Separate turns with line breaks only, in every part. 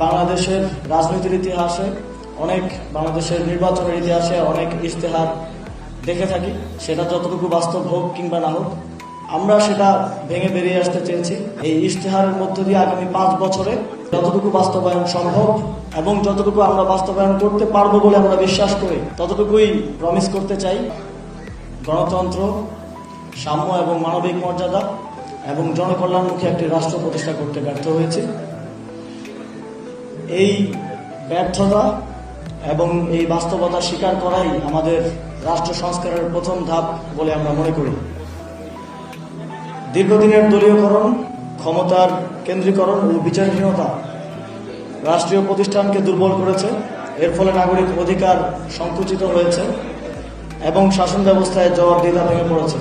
বাংলাদেশের রাজনীতির ইতিহাসে বাংলাদেশের নির্বাচনের ইতিহাসে অনেক ইশতেহার দেখে থাকি, সেটা যতটুকু বাস্তব হোক কিংবা না হোক, আমরা সেটা ভেঙে বেরিয়ে আসতে চেয়েছি। এই ইশতেহারের মধ্য দিয়ে আগামী 5 বছরে যতটুকু বাস্তবায়ন সম্ভব এবং যতটুকু আমরা বাস্তবায়ন করতে পারবো বলে আমরা বিশ্বাস করি, ততটুকুই প্রমিস করতে চাই। গণতন্ত্র, সাম্য এবং মানবিক মর্যাদা এবং জনকল্যাণমুখী একটি রাষ্ট্র প্রতিষ্ঠা করতে ব্যর্থ হয়েছে। এই ব্যর্থতা এবং এই বাস্তবতা স্বীকার করাই আমাদের রাষ্ট্র সংস্কারের প্রথম ধাপ বলে আমরা মনে করি। দীর্ঘদিনের দলীয়করণ, ক্ষমতার কেন্দ্রীকরণ ও বিচারহীনতা রাষ্ট্রীয় প্রতিষ্ঠানকে দুর্বল করেছে। এর ফলে নাগরিক অধিকার সংকুচিত হয়েছে এবং শাসন ব্যবস্থায় জবাবদিহিতা ভেঙে পড়েছে,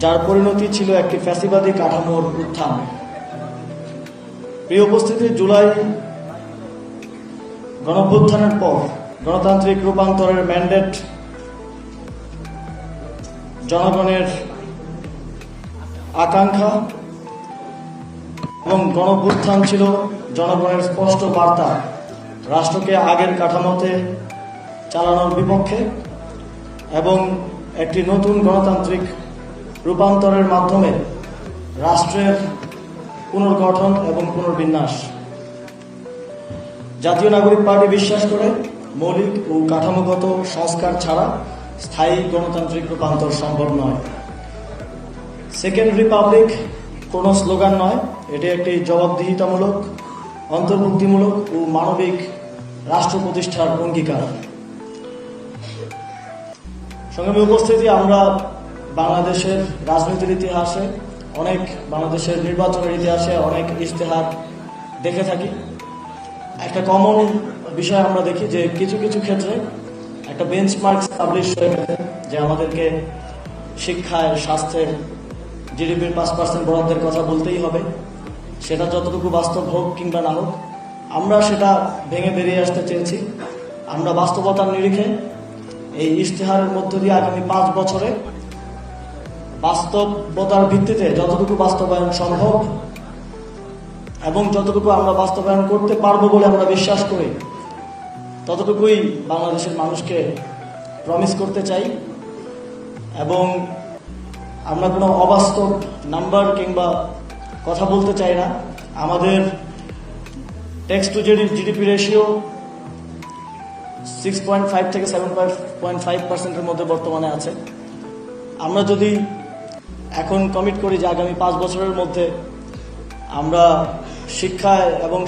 যার পরিণতি ছিল একটি ফ্যাসিবাদী কাঠামোর উত্থান। প্রিয় উপস্থিতি, জুলাই গণঅভ্যুত্থানের পর গণতান্ত্রিক রূপান্তরের ম্যান্ডেট জনগণের আকাঙ্ক্ষা এবং গণঅভ্যুত্থান ছিল জনগণের স্পষ্ট বার্তা রাষ্ট্রকে আগের কাঠামোতে চালানোর বিপক্ষে এবং একটি নতুন গণতান্ত্রিক রূপান্তরের মাধ্যমে রাষ্ট্রের পুনর্গঠন এবং পুনর্বিন্যাস। জাতীয় নাগরিক পার্টি বিশ্বাস করে মৌলিক ও কাঠামোগত সংস্কার ছাড়া স্থায়ী গণতান্ত্রিক রূপান্তর সম্ভব নয়। সেকেন্ড রিপাবলিক কোনো স্লোগান নয়, এটি একটি জবাবদিহিতামূলক, অন্তর্ভুক্তিমূলক ও মানবিক রাষ্ট্র প্রতিষ্ঠার অঙ্গীকার। সংগ্রামী উপস্থিতি, আমরা বাংলাদেশের রাজনীতির ইতিহাসে বাংলাদেশের নির্বাচনের ইতিহাসে অনেক ইশতেহার দেখে থাকি। একটা কমন বিষয় আমরা দেখি যে কিছু কিছু ক্ষেত্রে একটা বেঞ্চমার্ক স্টাবলিশ হয়ে গেছে যে আমাদেরকে শিক্ষায়, স্বাস্থ্যে জিডিপির 5% বরাদ্দের কথা বলতেই হবে। সেটা যতটুকু বাস্তব হোক কিংবা না হোক, আমরা সেটা ভেঙে বেরিয়ে আসতে চেয়েছি। আমরা বাস্তবতার নিরিখে এই ইশতেহারের মধ্য দিয়ে আগামী 5 বছরে বাস্তবতার ভিত্তিতে যতটুকু বাস্তবায়ন সম্ভব এবং যতটুকু আমরা বাস্তবায়ন করতে পারবো বলে আমরা বিশ্বাস করি, ততটুকুই বাংলাদেশের মানুষকে প্রমিস করতে চাই। এবং আমরা কোনো অবাস্তব নাম্বার কিংবা কথা বলতে চাই না। আমাদের ট্যাক্স টু জিডিপি রেশিও 6.5 থেকে 7.5%-এর মধ্যে বর্তমানে আছে। আমরা যদি এখন কমিট করি যে আগামী 5 বছরের মধ্যে আমরা শিক্ষায় এবং